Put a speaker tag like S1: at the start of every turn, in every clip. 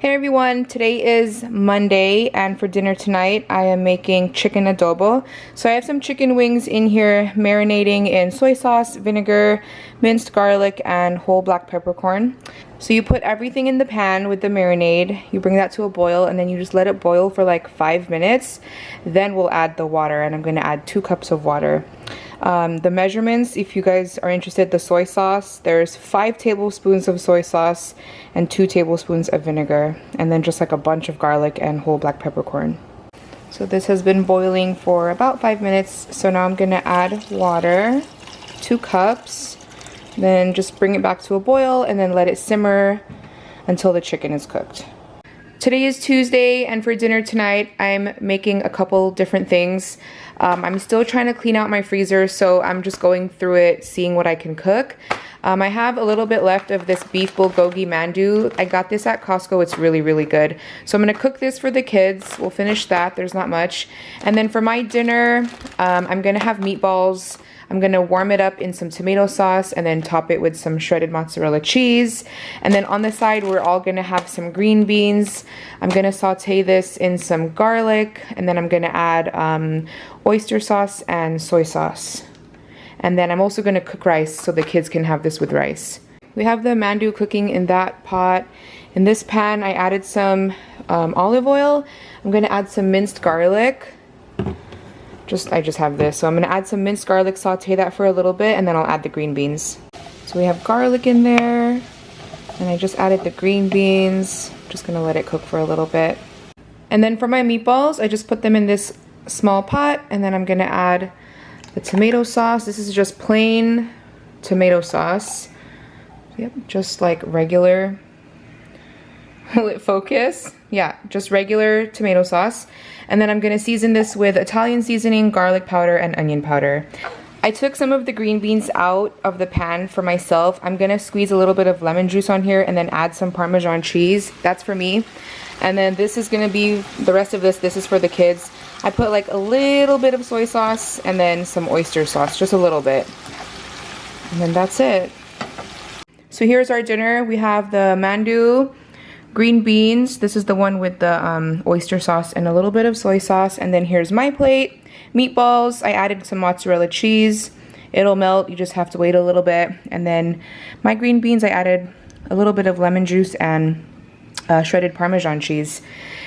S1: Hey everyone, today is Monday and for dinner tonight I am making chicken adobo. So I have some chicken wings in here marinating in soy sauce, vinegar, minced garlic, and whole black peppercorn. So you put everything in the pan with the marinade, you bring that to a boil, and then you just let it boil for like 5 minutes. Then we'll add the water, and I'm going to add 2 cups of water. The measurements, if you guys are interested, the soy sauce, there's 5 tablespoons of soy sauce and 2 tablespoons of vinegar, and then just like a bunch of garlic and whole black peppercorn. So this has been boiling for about 5 minutes. So now I'm gonna add water, 2 cups, then just bring it back to a boil and then let it simmer until the chicken is cooked. Today is Tuesday, and for dinner tonight I'm making a couple different things. I'm still trying to clean out my freezer, so I'm just going through it, seeing what I can cook. I have a little bit left of this beef bulgogi mandu. I got this at Costco. It's really good. So I'm gonna cook this for the kids. We'll finish that. There's not much. And then for my dinner, I'm gonna have meatballs. I'm gonna warm it up in some tomato sauce and then top it with some shredded mozzarella cheese. And then on the side, we're all gonna have some green beans. I'm gonna saute this in some garlic, and then I'm gonna add oyster sauce and soy sauce. And then I'm also gonna cook rice so the kids can have this with rice. We have the mandu cooking in that pot. In this pan, I added some olive oil. I'm gonna add some minced garlic. I just have this. So I'm gonna add some minced garlic, saute that for a little bit, and then I'll add the green beans. So we have garlic in there, and I just added the green beans. Just gonna let it cook for a little bit. And then for my meatballs, I just put them in this small pot, and then I'm gonna add the tomato sauce. This is just plain tomato sauce. Yep, just like regular. Will it focus? Yeah, just regular tomato sauce. And then I'm gonna season this with Italian seasoning, garlic powder, and onion powder. I took some of the green beans out of the pan for myself. I'm gonna squeeze a little bit of lemon juice on here and then add some Parmesan cheese. That's for me. And then this is gonna be, the rest of this is for the kids. I put like a little bit of soy sauce and then some oyster sauce, just a little bit. And then that's it. So here's our dinner. We have the mandu, green beans. This is the one with the oyster sauce and a little bit of soy sauce. And then here's my plate. Meatballs. I added some mozzarella cheese. It'll melt. You just have to wait a little bit. And then my green beans, I added a little bit of lemon juice and shredded Parmesan cheese.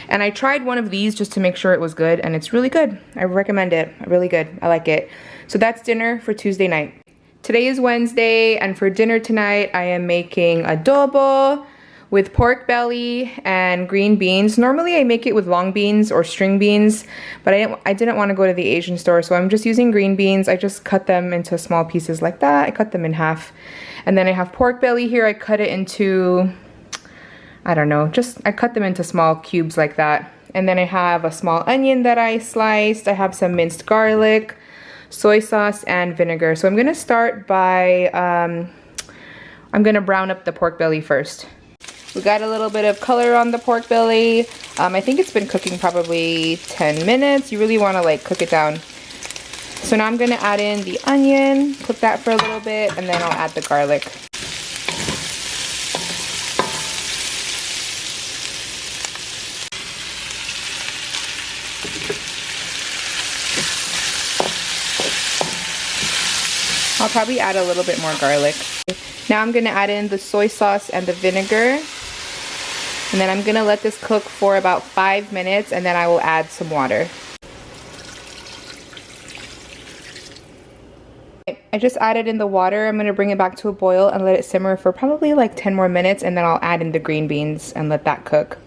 S1: And I tried one of these just to make sure it was good, and it's really good. I recommend it. Really good. I like it. So that's dinner for Tuesday night. Today is Wednesday, and for dinner tonight I am making adobo with pork belly and green beans. Normally I make it with long beans or string beans, but I didn't want to go to the Asian store, so I'm just using green beans. I just cut them into small pieces like that. I cut them in half. And then I have pork belly here. I cut it into, I don't know, I cut them into small cubes like that. And then I have a small onion that I sliced. I have some minced garlic, soy sauce, and vinegar. So I'm gonna start by, I'm gonna brown up the pork belly first. We got a little bit of color on the pork belly. I think it's been cooking probably 10 minutes. You really wanna like cook it down. So now I'm gonna add in the onion, cook that for a little bit, and then I'll add the garlic. I'll probably add a little bit more garlic. Now I'm gonna add in the soy sauce and the vinegar. And then I'm gonna let this cook for about 5 minutes, and then I will add some water. I just added in the water. I'm gonna bring it back to a boil and let it simmer for probably like 10 more minutes, and then I'll add in the green beans and let that cook.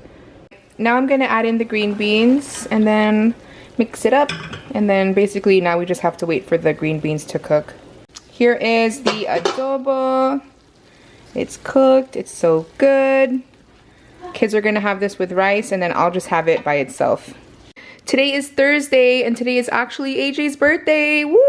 S1: Now I'm gonna add in the green beans and then mix it up. And then basically now we just have to wait for the green beans to cook. Here is the adobo. It's cooked. It's so good. Kids are gonna have this with rice, and then I'll just have it by itself. Today is Thursday, and today is actually AJ's birthday. Woo!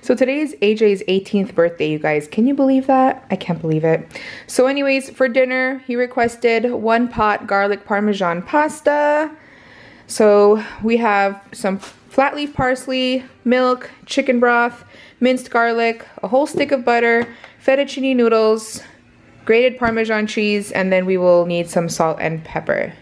S1: So today is AJ's 18th birthday, you guys. Can you believe that? I can't believe it. So anyways, for dinner, he requested 1 pot garlic parmesan pasta. So we have some flat leaf parsley, milk, chicken broth, minced garlic, a whole stick of butter, fettuccine noodles, grated Parmesan cheese, and then we will need some salt and pepper.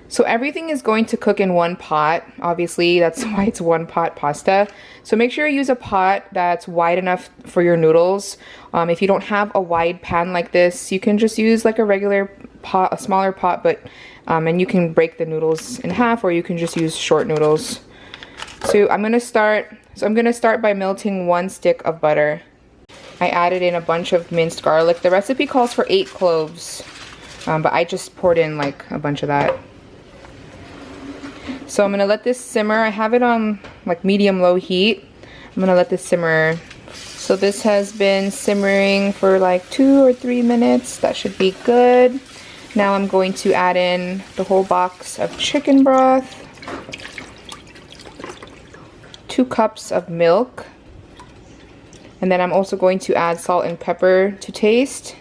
S1: So everything is going to cook in one pot. Obviously, that's why it's one pot pasta. So make sure you use a pot that's wide enough for your noodles. If you don't have a wide pan like this, you can just use like a regular pot, a smaller pot, but and you can break the noodles in half, or you can just use short noodles. So I'm gonna start by melting 1 stick of butter. I added in a bunch of minced garlic. The recipe calls for 8 cloves, but I just poured in like a bunch of that. So I'm gonna let this simmer. I have it on like medium-low heat. I'm gonna let this simmer. So this has been simmering for like 2 or 3 minutes. That should be good. Now I'm going to add in the whole box of chicken broth, 2 cups of milk, and then I'm also going to add salt and pepper to taste.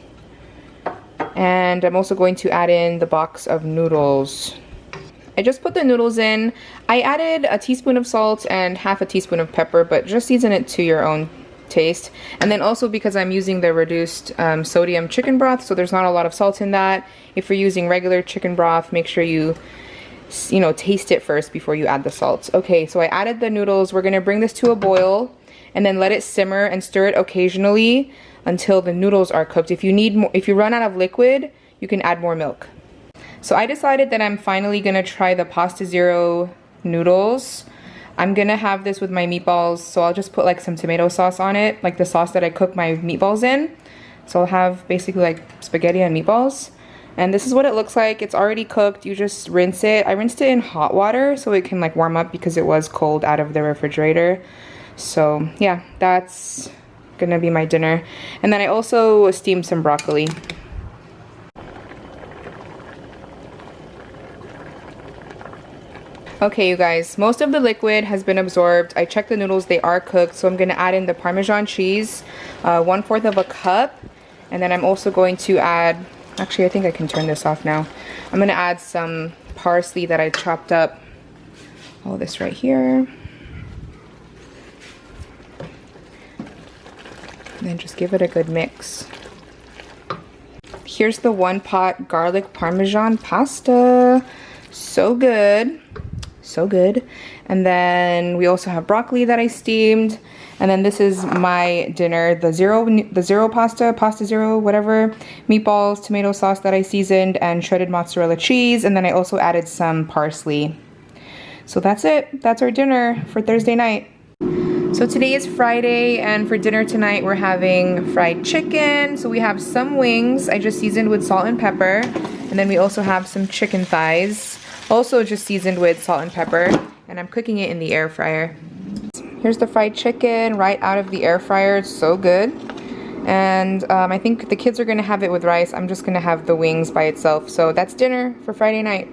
S1: And I'm also going to add in the box of noodles. I just put the noodles in. I added a teaspoon of salt and half a teaspoon of pepper, but just season it to your own taste. And then also, because I'm using the reduced sodium chicken broth, so there's not a lot of salt in that. If you're using regular chicken broth, make sure you taste it first before you add the salt. Okay, so I added the noodles. We're gonna bring this to a boil and then let it simmer and stir it occasionally until the noodles are cooked. If you need more, if you run out of liquid, you can add more milk. So I decided that I'm finally gonna try the Pasta Zero noodles. I'm gonna have this with my meatballs, so I'll just put like some tomato sauce on it, like the sauce that I cook my meatballs in. So I'll have basically like spaghetti and meatballs. And this is what it looks like. It's already cooked. You just rinse it. I rinsed it in hot water so it can like warm up because it was cold out of the refrigerator. So yeah, that's gonna be my dinner. And then I also steamed some broccoli. Okay, you guys, most of the liquid has been absorbed. I checked the noodles, they are cooked, so I'm gonna add in the Parmesan cheese, 1/4 of a cup. And then I'm also going to add, actually I think I can turn this off now. I'm gonna add some parsley that I chopped up. All this right here. And then just give it a good mix. Here's the 1 pot garlic Parmesan pasta. So good. So good. And then we also have broccoli that I steamed. And then this is my dinner, the zero pasta zero, whatever, meatballs, tomato sauce that I seasoned, and shredded mozzarella cheese. And then I also added some parsley. So that's it. That's our dinner for Thursday night. So today is Friday, and for dinner tonight we're having fried chicken. So we have some wings I just seasoned with salt and pepper. And then we also have some chicken thighs, also just seasoned with salt and pepper, and I'm cooking it in the air fryer. Here's the fried chicken right out of the air fryer. It's so good. And I think the kids are gonna have it with rice. I'm just gonna have the wings by itself. So that's dinner for Friday night.